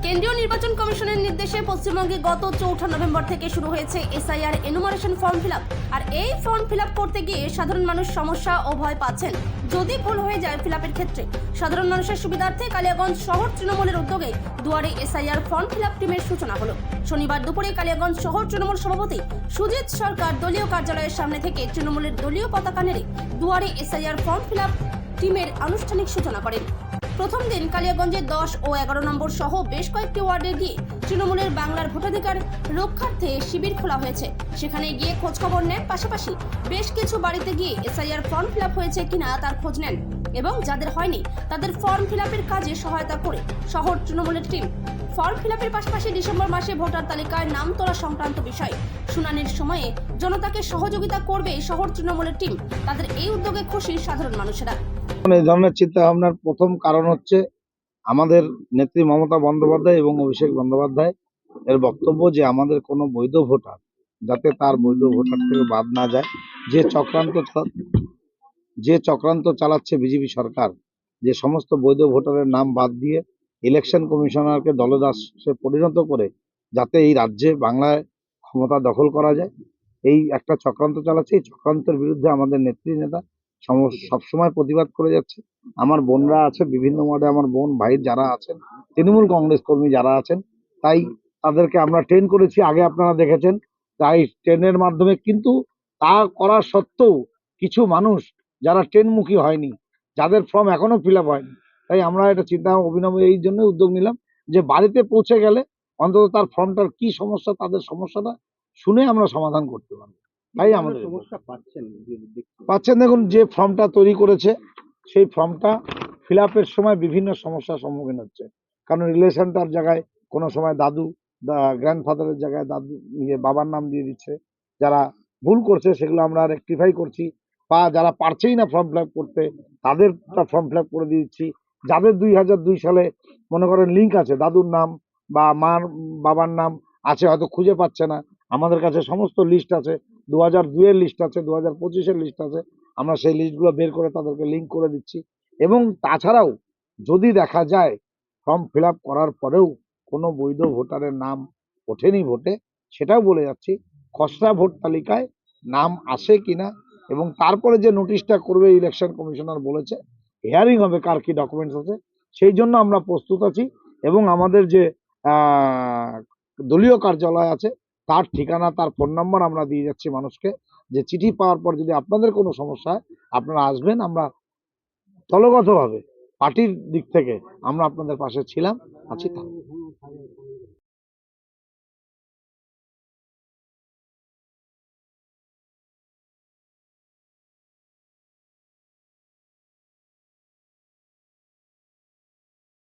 কেন্দ্রীয় নির্বাচন কমিশনের নির্দেশে পশ্চিমবঙ্গে গত 4 নভেম্বর থেকে শুরু হয়েছে SIR enumeration form fill up. আর এই ফর্ম ফিল আপ করতে গিয়ে সাধারণ মানুষ সমস্যা ও ভয় পাচ্ছেন যদি ভুল হয়ে যায় ফিল আপের ক্ষেত্রে। সাধারণ মানুষের সুবিধার্থে কালিয়াগঞ্জ শহর তৃণমূলের উদ্যোগে দুয়ারে এসআইআর ফর্ম ফিল আপ টিমের সূচনা হলো। শনিবার দুপুরে কালিয়াগঞ্জ শহর তৃণমূল সভাপতি সুজিত সরকার দলীয় কার্যালয়ের সামনে থেকে তৃণমূলের দলীয় পতাকা নেড়ে দুয়ারে এসআইআর ফর্ম ফিল আপ টিমের আনুষ্ঠানিক সূচনা করেন। প্রথম দিন কালিয়াগঞ্জে 10 ও 11 নম্বর সহ বেশ কয়েকটি ওয়ার্ডে গিয়ে তৃণমূলের বাংলার ভোটাধিকার রক্ষার্থে শিবির খোলা হয়েছে। সেখানে গিয়ে খোঁজখবর নেন, পাশাপাশি বেশ কিছু বাড়িতে গিয়ে এসআইআর ফর্ম ফিল আপ হয়েছে কিনা তার খোঁজ নেন এবং যাদের হয়নি তাদের ফর্ম ফিল আপের কাজে সহায়তা করে শহর তৃণমূলের টিম। ফর্ম ফিল আপের পাশাপাশি ডিসেম্বর মাসে ভোটার তালিকায় নাম তোলা সংক্রান্ত বিষয়ে শুনানির সময়ে জনতাকে সহযোগিতা করবে শহর তৃণমূলের টিম। তাদের এই উদ্যোগে খুশি সাধারণ মানুষেরা। এই ধরনের চিন্তা ভাবনার প্রথম কারণ হচ্ছে আমাদের নেত্রী মমতা বন্দ্যোপাধ্যায় এবং অভিষেক বন্দ্যোপাধ্যায় এর বক্তব্য যে আমাদের কোনো বৈধ ভোটার যাতে তার বৈধ ভোটার থেকে বাদ না যায়। যে চক্রান্ত চালাচ্ছে বিজেপি সরকার, যে সমস্ত বৈধ ভোটারের নাম বাদ দিয়ে ইলেকশন কমিশনারকে দলদাসে পরিণত করে যাতে এই রাজ্যে বাংলায় ক্ষমতা দখল করা যায়, এই একটা চক্রান্ত চালাচ্ছে। এই চক্রান্তের বিরুদ্ধে আমাদের নেত্রী নেতা সবসময় প্রতিবাদ করে যাচ্ছে। আমার বোনরা আছে বিভিন্ন ওয়ার্ডে, আমার বোন ভাই যারা আছেন, তৃণমূল কংগ্রেস কর্মী যারা আছেন, তাই তাদেরকে আমরা ট্রেন করেছি। আগে আপনারা দেখেছেন, তাই ট্রেনের মাধ্যমে, কিন্তু তা করা সত্ত্বেও কিছু মানুষ যারা ট্রেনমুখী হয়নি, যাদের ফর্ম এখনো ফিল আপ হয়নি, তাই আমরা এটা চিন্তা অভিনব এই জন্য উদ্যোগ নিলাম যে বাড়িতে পৌঁছে গেলে অন্তত তার ফর্মটার কি সমস্যা, তাদের সমস্যাটা শুনে আমরা সমাধান করতে পারবো। তাই আমাদের সমস্যা পাচ্ছেন। দেখুন, যে ফর্মটা তৈরি করেছে সেই ফর্মটা ফিল আপের সময় বিভিন্ন সমস্যার সম্মুখীন হচ্ছে। কারণ রিলেশনটার জায়গায় কোনো সময় দাদু, গ্র্যান্ডফাদারের জায়গায় দাদু বাবার নাম দিয়ে দিচ্ছে। যারা ভুল করছে সেগুলো আমরা রেকটিফাই করছি, বা যারা পারছেই না ফর্ম ফিল আপ করতে তাদের ফর্ম ফিল আপ করে দিচ্ছি। যাদের 2002 সালে মনে করেন লিঙ্ক আছে, দাদুর নাম বা মার বাবার নাম আছে, হয়তো খুঁজে পাচ্ছে না, আমাদের কাছে সমস্ত লিস্ট আছে, 2002-এর লিস্ট আছে, 2025-এর লিস্ট আছে, আমরা সেই লিস্টগুলো বের করে তাদেরকে লিঙ্ক করে দিচ্ছি। এবং তাছাড়াও যদি দেখা যায় ফর্ম ফিল আপ করার পরেও কোনো বৈধ ভোটারের নাম ওঠেনি ভোটে, সেটাও বলে যাচ্ছি খসড়া ভোট তালিকায় নাম আসে কিনা, এবং তারপরে যে নোটিশটা করবে ইলেকশন কমিশনার বলেছে, হিয়ারিং হবে কার কি ডকুমেন্টস আছে, সেই জন্য আমরা প্রস্তুত আছি। এবং আমাদের যে দলীয় কার্যালয় আছে তার ঠিকানা, তার ফোন নাম্বার আমরা দিয়ে যাচ্ছি মানুষকে, যে চিঠি পাওয়ার পর যদি আপনাদের কোনো সমস্যা হয় আপনারা আসবেন। আমরা দলগতভাবে পার্টির দিক থেকে আমরা আপনাদের পাশে ছিলাম, আছি।